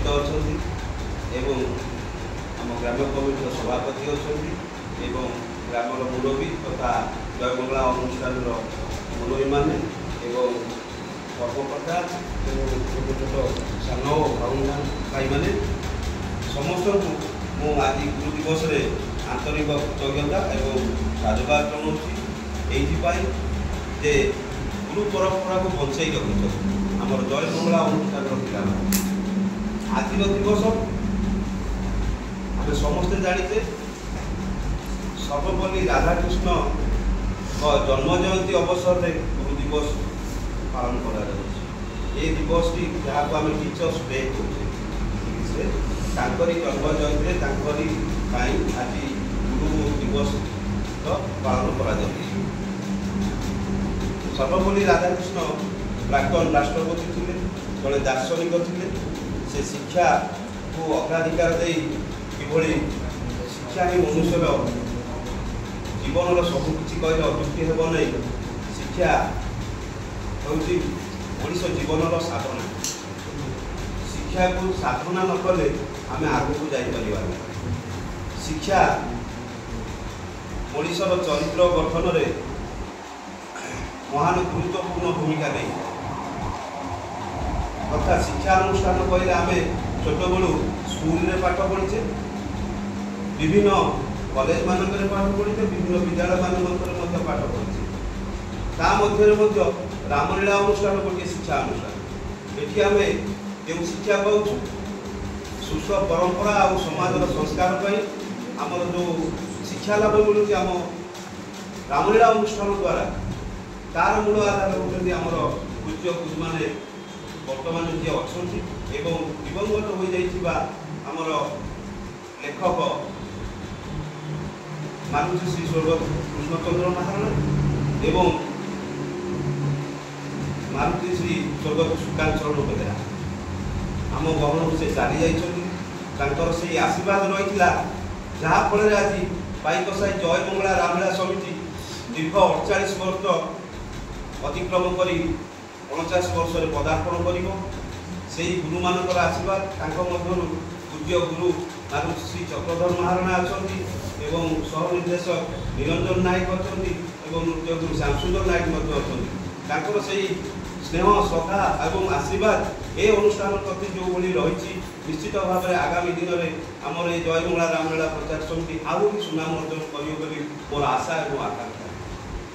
उपस्थित अच्छा आम ग्राम कमिटी सभापति अच्छा ग्रामर मुरबी तथा जयमंगला अनुष्ठान मुरबी मैंने कर्मकर्ता छोट छोट सान भाई मैंने समस्त को आज गुरु दिवस रे आंतरिक कृतज्ञता एवं साधुवाद जनाऊँगी जे गुरु परंपरा को बचाई रखुच आम जयमंगला अनुष्ठान पिला आज दिवस आम समस्ते जाचे सर्वपल्ली राधाकृष्ण जन्म जयंती अवसर में गुरु दिवस पालन करा दिवस टी जहाँ को आम टीचर्स डे कहे जन्म जयंती आज गुरु दिवस पालन करा सर्वपल्ली राधाकृष्ण प्राक्तन राष्ट्रपति थे जड़े दार्शनिक थे से शिक्षा को अग्राधिकार दे कि शिक्षा ही मनुष्यर जीवन सबकि कहले अत्युक्ति हेब नहीं शिक्षा हूँ मनुष्य जीवन साधना शिक्षा को साधना न कले आम आग को जापर शिक्षा मनुष्यर चरित्र गठन में महान गुरुत्वपूर्ण भूमिका नहीं अर्थात शिक्षा अनुष्ठान कहले आम छोट बड़ू स्कूल रे पाठ पढ़ीचे विभिन्न कॉलेज मानक पाठ पढ़ीचे विभिन्न विद्यालय मानक पाठ पढ़ीचे ता मध्य रामलीला अनुष्ठान गोटे शिक्षा अनुष्ठान ये आम जो शिक्षा पाऊँ सुस्थ परंपरा और समाज संस्कार आमर जो शिक्षा लाभ मिलूँ आम रामलीला अनुष्ठान द्वारा तार मूल आधार होती आमर पूज्य गुरु मैंने बर्तमान जी अच्छा दिवंगत हो जामर लेखक मारुति श्री स्वर्ग कृष्णचंद्र महाराणा एवं मारुति श्री स्वर्ग सुकांत चरण बेहेरा आम गहन से चली जाकर से आशीर्वाद रही जहाँफल आज पाइकसाई जयमंगला रामलीला समिति दीर्घ 48 वर्ष अतिक्रम कर 49 वर्ष पदार्पण कर गुरु मान आशीर्वाद पूज्य गुरु मारुति श्री चक्रधर महाराणा अच्छा सह निर्देशक निरंजन नायक अच्छा नृत्य गुरु श्यामसुंदर नायक अच्छा से स्नेह श्रद्धा और आशीर्वाद ये अनुष्ठान प्रति जो भाई रही निश्चित भाव में आगामी दिन में आमर ये जयमंगला रामलीला प्रचार समिति आउ भी सुनाम अर्जन कर मोर आशा और आकांक्षा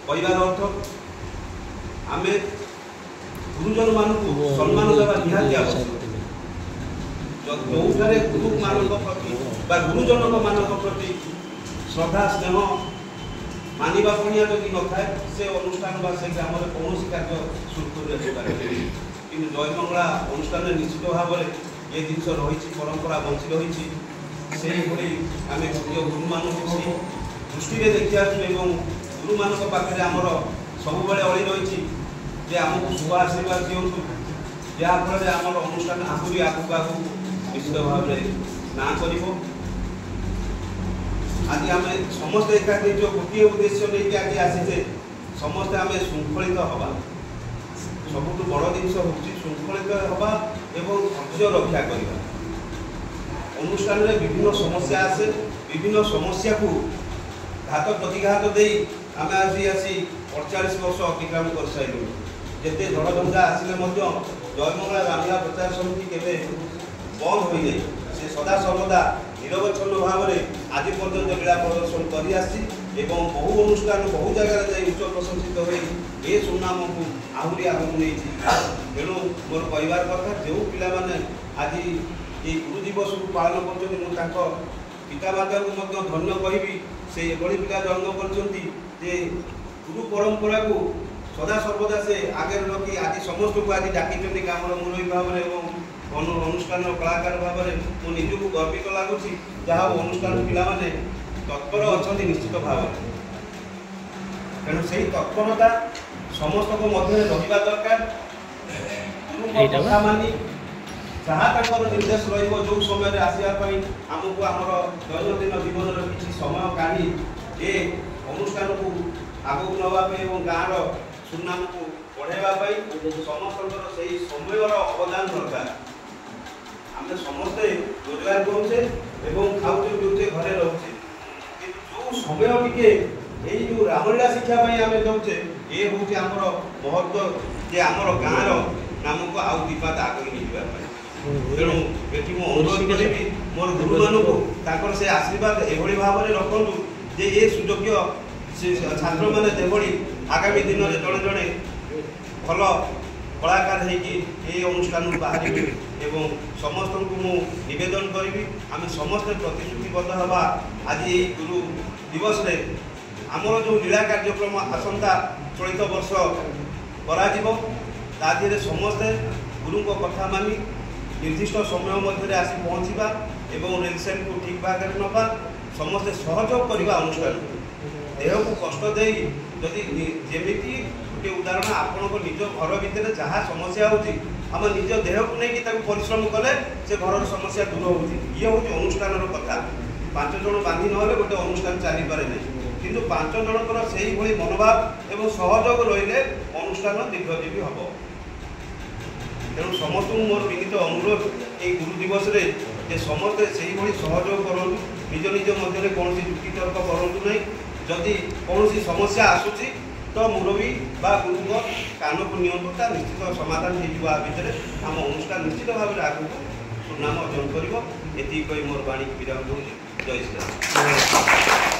कहबार अर्थ आम गुरुजन मान सम्मान देवा निहाती आवश्यक जो गुरु मान प्रति गुरुजन मान प्रति श्रद्धा स्नेह मानवा पड़िया जदि न था से अनुष्ठान से ग्राम में कौन कार्य सुरखुर कि जयमंगला अनुष्ठान निश्चित भाव में ये जिन रही परंपरा बंची रही से आम पूज्य गुरु मान दृष्टि देखा गुरु मान पाखे आमर सब अड़ी रही आमको शुभ आशीर्वाद दिंतु जहाँफल आम अनुष्ठान आहरी आगू आगू निश्चित भाव में ना कर आज आम समस्त एकाठी जो गोटे उद्देश्य नहीं आज आसीचे समस्ते आम श्रृंखलित हवा सबुठ बड़ जिन हूँ श्रृंखलित हवा एवं धैर्य रक्षा करवा अनुष्ठान में विभिन्न समस्या आसे विभिन्न समस्या को घात प्रतिघात दे आम आज आसी 48 वर्ष अतिक्रम कर सारू जिते झड़झंझा आसिले जयमंगला रामलीला प्रचार समिति केवे बंद हो जाए से सदा सर्वदा निरवच्छन्न भाव में आज पर्यटन लीला प्रदर्शन कर बहु अनुष्ठान बहु जगार जा उच्च प्रशंसित हो ये सुनाम को आहरी आगू नहीं तेणु मोर कहबार कथा जो पाने आज ये गुरु दिवस को पालन कर पितामाता को धन्य कहि से पिला जन्म कर गुरु परंपरा को सदा सर्वदा से आगे रखी आज समस्त को आज डाकी ग्रामर मुरबी भाव में अनुष्ठान कलाकार भाव में मुझे निजक गर्वित लगुच जहाँ अनुष्ठान पाने तत्पर अच्छा निश्चित भाव में तेणु से तत्परता समस्त को मध्य रहा दरकार कथा मानी जहाँ निर्देश रो समय आसवाई आमको आमर दैनंदिन जीवन किसी समय काढ़ी ये अनुष्ठान को आगू नापी और गाँव सुनाम को बढ़ावा समस्त से समय अवदान दरकार आम समस्त रोजगार करुचे एवं खाऊचे पिउचे घरे रहउचे जो समय टिके एई जो रामलीला शिक्षा पई आमे दउचे ए होचे हमर महत्व जे हमर गाँव रो नाम को आउ दीपात आगे निबा पई तेणु एठी मो अनुरोध करिबी मोर गुरु मानको ताकर से आशीर्वाद एभली भाव रे रखंतु जे ए सुयोग्य से छात्र माने जेभली आगामी दिन रे जणे जणे भल कलाकार होगी ये अनुष्ठान बाहर एवं समस्त को मु निवेदन करी आम समस्ते प्रतिश्रुतिबद्ध हवा आज ये गुरु दिवस रे आमर जो लीला कार्यक्रम आसंता चलित वर्ष कर समस्ते गुरु को कथा मानी निर्दिष्ट समय मध्य आसी पहुँचवा एवं रेलसेल को ठीक भाग में नवा समस्ते सहयोग करवा अनुष्ठान देह को कष्ट दे जदि जमी गोटे उदाहरण आपण निज घर भितर जहाँ समस्या होती आम निज देह को लेकिन परिश्रम कले से घर समस्या दूर होती ये हूँ अनुष्ठान कथा 5 जन बांधी ना गोटे अनुष्ठान चली पारे ना किंतु 5 जनकर से ही मनोभाव एवं सहयोग रही अनुष्ठान दीर्घजीवी हम तेणु समस्त मोर विनीत अनुरोध ये गुरु दिवस रे जे समस्ते से सहयोग करूँ निज निज मध्य कौन जुक्ति तर्क करूँ ना जदि कौन समस्या आसूची तो मुरबी बा गुरु कान को नियंत्रणता निश्चित समाधान हो भितर आम अनुष्ठान निश्चित भाव में आगे सुनाम अर्जन कर मोर वाणी विराम दूँ जय श्री राम।